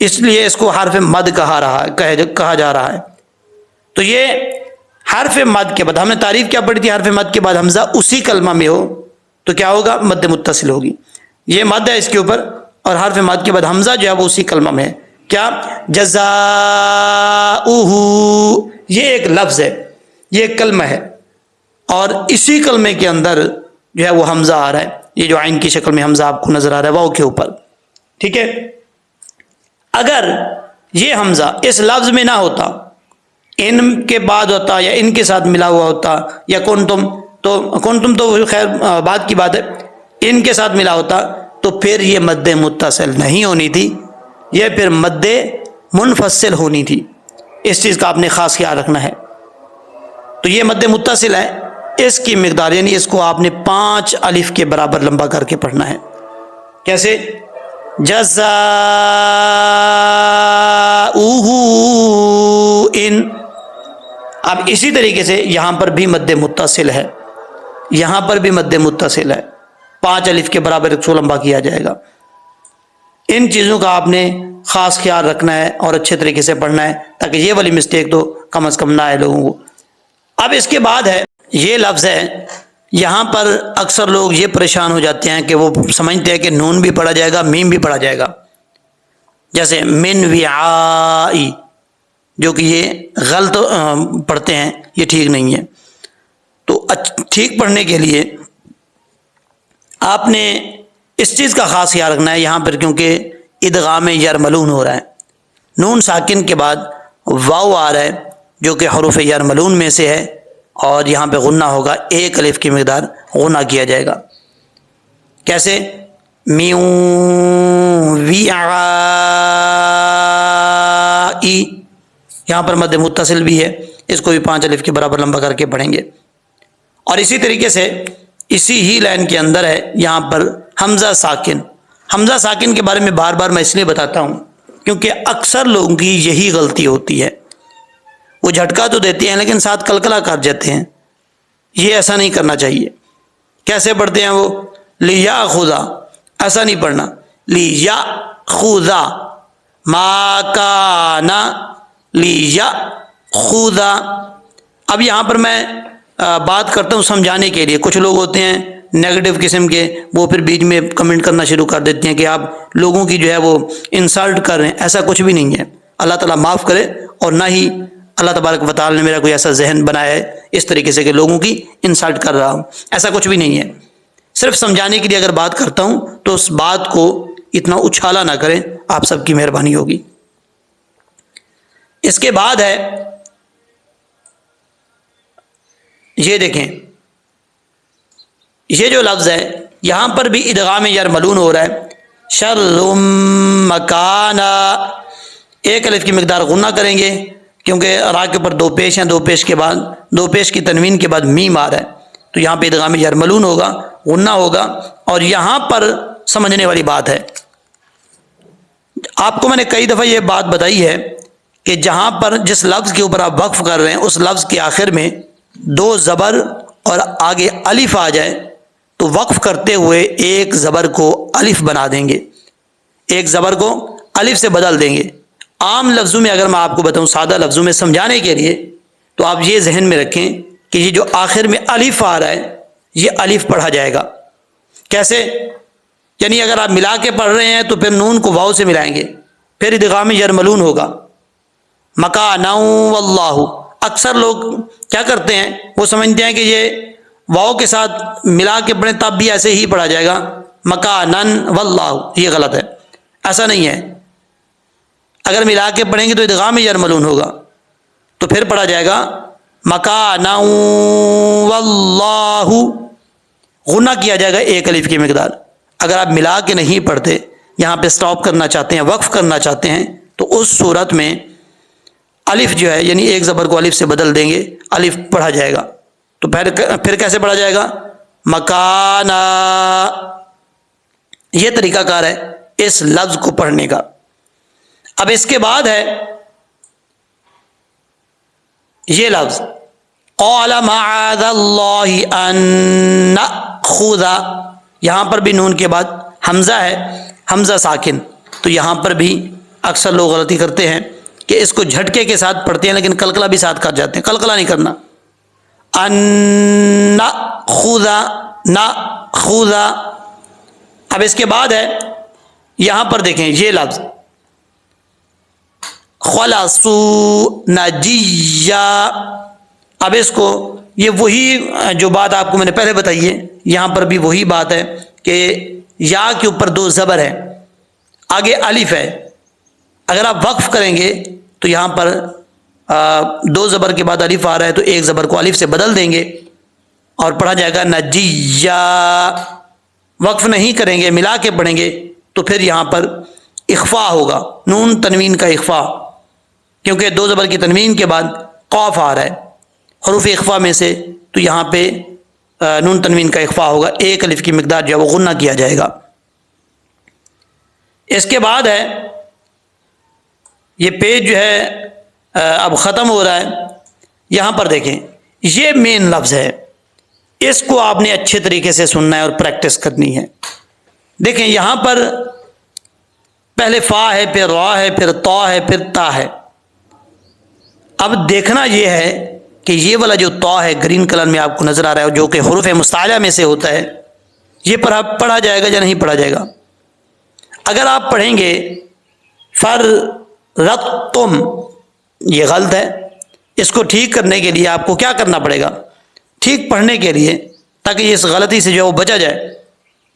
اس لیے اس کو حرف مد کہا جا رہا ہے۔ تو یہ حرف مد کے بعد ہم نے تعریف کیا پڑھی تھی، حرف مد کے بعد حمزہ اسی کلمہ میں ہو تو کیا ہوگا، مد متصل ہوگی۔ یہ مد ہے اس کے اوپر، اور حرف مد کے بعد حمزہ جو ہے وہ اسی کلمہ میں ہے۔ کیا؟ جزاؤہ، یہ ایک لفظ ہے، یہ ایک کلمہ ہے، اور اسی کلمے کے اندر جو ہے وہ حمزہ آ رہا ہے۔ یہ جو عین کی شکل میں حمزہ آپ کو نظر آ رہا ہے واو کے اوپر، ٹھیک ہے۔ اگر یہ حمزہ اس لفظ میں نہ ہوتا، ان کے بعد ہوتا یا ان کے ساتھ ملا ہوا ہوتا، یا کنتم تو خیر بعد کی بات ہے، ان کے ساتھ ملا ہوتا تو پھر یہ مد متصل نہیں ہونی تھی، یہ پھر مد منفصل ہونی تھی۔ اس چیز کا آپ نے خاص خیال رکھنا ہے۔ تو یہ مد متصل ہے، اس کی مقدار یعنی اس کو آپ نے 5 الف کے برابر لمبا کر کے پڑھنا ہے۔ کیسے؟ جزاؤہ ان۔ اب اسی طریقے سے یہاں پر بھی مد متصل ہے، یہاں پر بھی مد متصل ہے، 5 الف کے برابر اس کو لمبا کیا جائے گا۔ ان چیزوں کا آپ نے خاص خیال رکھنا ہے اور اچھے طریقے سے پڑھنا ہے، تاکہ یہ والی مسٹیک تو کم از کم نہ آئے لوگوں کو۔ اب اس کے بعد ہے یہ لفظ ہے، یہاں پر اکثر لوگ یہ پریشان ہو جاتے ہیں کہ وہ سمجھتے ہیں کہ نون بھی پڑھا جائے گا، میم بھی پڑھا جائے گا، جیسے من وعائی، جو کہ یہ غلط پڑھتے ہیں، یہ ٹھیک نہیں ہے۔ تو ٹھیک پڑھنے کے لیے آپ نے اس چیز کا خاص خیال رکھنا ہے یہاں پر، کیونکہ ادغام یرملون ہو رہا ہے، نون ساکن کے بعد واو آ رہا ہے جو کہ حروف یرملون میں سے ہے، اور یہاں پہ غنہ ہوگا، 1 الف کی مقدار غنہ کیا جائے گا۔ کیسے؟ میوں وی آئی، یہاں پر مد متصل بھی ہے، اس کو بھی 5 الف کے برابر لمبا کر کے پڑھیں گے۔ اور اسی طریقے سے اسی ہی لائن کے اندر ہے یہاں پر حمزہ ساکن۔ حمزہ ساکن کے بارے میں بار بار میں اس لیے بتاتا ہوں کیونکہ اکثر لوگوں کی یہی غلطی ہوتی ہے، وہ جھٹکا تو دیتے ہیں لیکن ساتھ کلکلا کر جاتے ہیں، یہ ایسا نہیں کرنا چاہیے۔ کیسے پڑھتے ہیں وہ؟ لیاخذا، ایسا نہیں پڑھنا، لیاخذا، ما کان لیاخذا۔ اب یہاں پر میں بات کرتا ہوں سمجھانے کے لیے، کچھ لوگ ہوتے ہیں نیگیٹو قسم کے، وہ پھر بیچ میں کمنٹ کرنا شروع کر دیتے ہیں کہ آپ لوگوں کی جو ہے وہ انسلٹ کر رہے ہیں۔ ایسا کچھ بھی نہیں ہے، اللہ تعالیٰ معاف کرے، اور نہ ہی اللہ تبارک و تعالیٰ نے میرا کوئی ایسا ذہن بنایا ہے اس طریقے سے کہ لوگوں کی انسلٹ کر رہا ہوں، ایسا کچھ بھی نہیں ہے۔ صرف سمجھانے کے لیے اگر بات کرتا ہوں تو اس بات کو اتنا اچھالا نہ کریں، آپ سب کی مہربانی ہوگی۔ اس کے بعد ہے یہ دیکھیں، یہ جو لفظ ہے یہاں پر بھی ادغام یرملون ہو رہا ہے، شر مکانا، 1 الف کی مقدار غنہ کریں گے کیونکہ را کے اوپر 2 پیش ہیں، 2 پیش کے بعد 2 پیش کی تنوین کے بعد میم آ رہا ہے، تو یہاں پہ ادغام یرملون ہوگا، غنہ ہوگا۔ اور یہاں پر سمجھنے والی بات ہے، آپ کو میں نے کئی دفعہ یہ بات بتائی ہے کہ جہاں پر جس لفظ کے اوپر آپ وقف کر رہے ہیں اس لفظ کے آخر میں 2 زبر اور آگے الف آ جائے تو وقف کرتے ہوئے 1 زبر کو الف بنا دیں گے، 1 زبر کو الف سے بدل دیں گے۔ عام لفظوں میں اگر میں آپ کو بتاؤں، سادہ لفظوں میں سمجھانے کے لیے، تو آپ یہ ذہن میں رکھیں کہ یہ جو آخر میں الف آ رہا ہے یہ الف پڑھا جائے گا۔ کیسے؟ یعنی اگر آپ ملا کے پڑھ رہے ہیں تو پھر نون کو واو سے ملائیں گے، پھر ادغام یرملون ہوگا، مکانا واللہ۔ اکثر لوگ کیا کرتے ہیں، وہ سمجھتے ہیں کہ یہ واو کے ساتھ ملا کے پڑھیں تب بھی ایسے ہی پڑھا جائے گا، مکانن واللہ، یہ غلط ہے، ایسا نہیں ہے۔ اگر ملا کے پڑھیں گے تو ادغام یرملون ہوگا، تو پھر پڑھا جائے گا مکانا واللہ، غنہ کیا جائے گا 1 الف کی مقدار۔ اگر آپ ملا کے نہیں پڑھتے، یہاں پہ سٹاپ کرنا چاہتے ہیں، وقف کرنا چاہتے ہیں، تو اس صورت میں الف جو ہے یعنی 1 زبر کو الف سے بدل دیں گے، الف پڑھا جائے گا۔ تو پھر کیسے پڑھا جائے گا؟ مکانا۔ یہ طریقہ کار ہے اس لفظ کو پڑھنے کا۔ اب اس کے بعد ہے یہ لفظ قال معاذ اللہ ان نأخذ، یہاں پر بھی نون کے بعد حمزہ ہے، حمزہ ساکن، تو یہاں پر بھی اکثر لوگ غلطی کرتے ہیں کہ اس کو جھٹکے کے ساتھ پڑھتے ہیں لیکن قلقلہ بھی ساتھ کر جاتے ہیں. قلقلہ نہیں کرنا. ان ناخذ ناخذ. اب اس کے بعد ہے یہاں پر دیکھیں یہ لفظ خلصوا نجیا. اب اس کو یہ وہی جو بات آپ کو میں نے پہلے بتائی ہے یہاں پر بھی وہی بات ہے کہ یا کے اوپر دو زبر ہے, آگے الف ہے. اگر آپ وقف کریں گے تو یہاں پر دو زبر کے بعد الف آ رہا ہے تو ایک زبر کو الف سے بدل دیں گے اور پڑھا جائے گا نجیا. وقف نہیں کریں گے, ملا کے پڑھیں گے تو پھر یہاں پر اخفا ہوگا, نون تنوین کا اخفا, کیونکہ دو زبر کی تنوین کے بعد قاف آ رہا ہے حروف اخفا میں سے, تو یہاں پہ نون تنوین کا اخفا ہوگا, ایک الف کی مقدار جو ہے وہ غنہ کیا جائے گا. اس کے بعد ہے یہ پیج جو ہے اب ختم ہو رہا ہے. یہاں پر دیکھیں یہ مین لفظ ہے, اس کو آپ نے اچھے طریقے سے سننا ہے اور پریکٹس کرنی ہے. دیکھیں یہاں پر پہلے فا ہے, پھر را ہے, پھر تا ہے, پھر تا ہے. اب دیکھنا یہ ہے کہ یہ والا جو تا ہے گرین کلر میں آپ کو نظر آ رہا ہے جو کہ حروف مستعلیٰ میں سے ہوتا ہے, یہ پڑھا جائے گا یا نہیں پڑھا جائے گا. اگر آپ پڑھیں گے فرتم, یہ غلط ہے. اس کو ٹھیک کرنے کے لیے آپ کو کیا کرنا پڑے گا, ٹھیک پڑھنے کے لیے تاکہ اس غلطی سے جو وہ بچا جائے,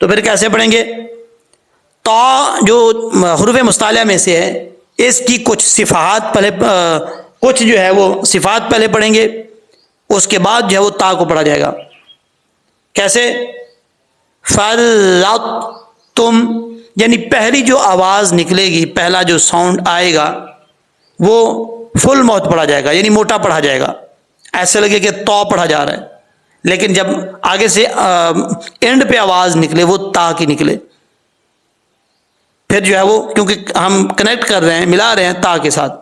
تو پھر کیسے پڑھیں گے. تا جو حروف مستعلیٰ میں سے ہے اس کی کچھ صفات پہلے, کچھ جو ہے وہ صفات پہلے پڑھیں گے, اس کے بعد جو ہے وہ تا کو پڑھا جائے گا. کیسے, فرتم, یعنی پہلی جو آواز نکلے گی, پہلا جو ساؤنڈ آئے گا وہ فل ماؤتھ پڑھا جائے گا, یعنی موٹا پڑھا جائے گا, ایسے لگے کہ تو پڑھا جا رہا ہے. لیکن جب آگے سے اینڈ پہ آواز نکلے وہ تا کی نکلے, پھر جو ہے وہ کیونکہ ہم کنیکٹ کر رہے ہیں, ملا رہے ہیں تا کے ساتھ,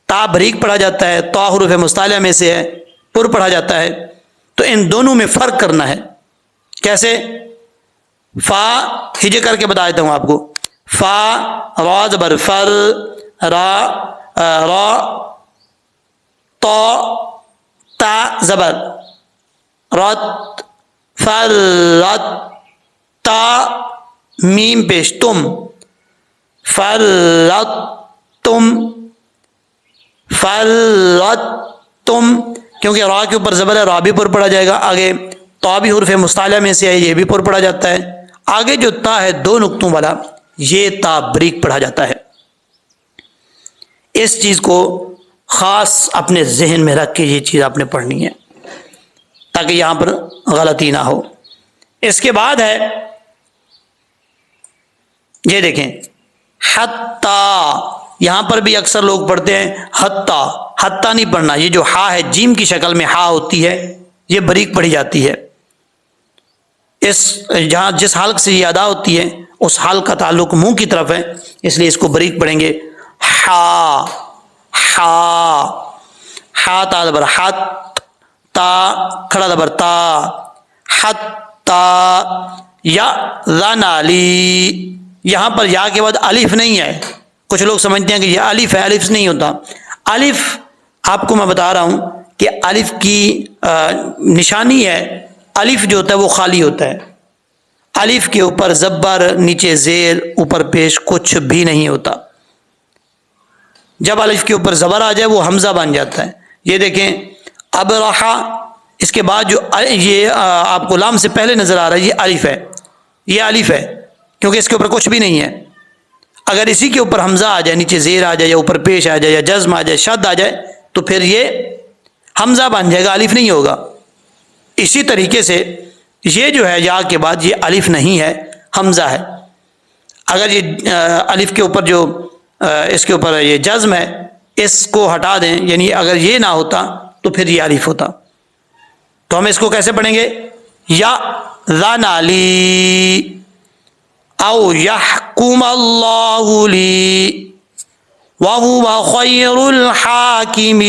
تا بریک پڑھا جاتا ہے, تا حروف مستعلیٰ میں سے ہے, پر پڑھا جاتا ہے. تو ان دونوں میں فرق کرنا ہے. کیسے, فا ہجے کر کے بتا دیتا ہوں آپ کو. فا را زبر فر, را تا زبر رت, فرت تا میم پیش تم, فرتم فرتم, کیونکہ را کے اوپر زبر ہے را بھی پر پڑھا جائے گا. آگے تا بھی حروف مستعلیٰ میں سے ہے, یہ بھی پر پڑھا جاتا ہے. آگے جو تا ہے دو نقطوں والا یہ تا بریک پڑھا جاتا ہے. اس چیز کو خاص اپنے ذہن میں رکھ کے یہ چیز آپ نے پڑھنی ہے تاکہ یہاں پر غلطی نہ ہو. اس کے بعد ہے یہ دیکھیں حتی, یہاں پر بھی اکثر لوگ پڑھتے ہیں حتی, حتی نہیں پڑھنا. یہ جو ہا ہے جیم کی شکل میں ہا ہوتی ہے, یہ بریک پڑھی جاتی ہے. اس جہاں جس حلق سے یہ ادا ہوتی ہے اس حلق کا تعلق منہ کی طرف ہے, اس لیے اس کو بریک پڑھیں گے. ہا ہا, ہا تا زبر ہت, تا کھڑا زبر تا, حتی یا ذنالی. یہاں پر یا کے بعد الف نہیں ہے. کچھ لوگ سمجھتے ہیں کہ یہ الف ہے, الف نہیں ہوتا. الف آپ کو میں بتا رہا ہوں کہ الف کی نشانی ہے, الف جو ہوتا ہے وہ خالی ہوتا ہے. الف کے اوپر زبر, نیچے زیر, اوپر پیش کچھ بھی نہیں ہوتا. جب الف کے اوپر زبر آ جائے وہ حمزہ بن جاتا ہے. یہ دیکھیں ابرحا, اس کے بعد جو یہ آپ کو لام سے پہلے نظر آ رہا ہے یہ الف ہے, یہ الف ہے کیونکہ اس کے اوپر کچھ بھی نہیں ہے. اگر اسی کے اوپر حمزہ آ جائے, نیچے زیر آ جائے یا اوپر پیش آ جائے یا جزم آ جائے, شد آ جائے, تو پھر یہ حمزہ بن جائے گا, الف نہیں ہوگا. اسی طریقے سے یہ جو ہے یا کے بعد یہ الف نہیں ہے, حمزہ ہے. اگر یہ الف کے اوپر جو اس کے اوپر یہ جزم ہے اس کو ہٹا دیں, یعنی اگر یہ نہ ہوتا تو پھر یہ الف ہوتا. تو ہم اس کو کیسے پڑھیں گے, یا ذنالی او یحکم اللہ لی وہو خیر الحاکمین.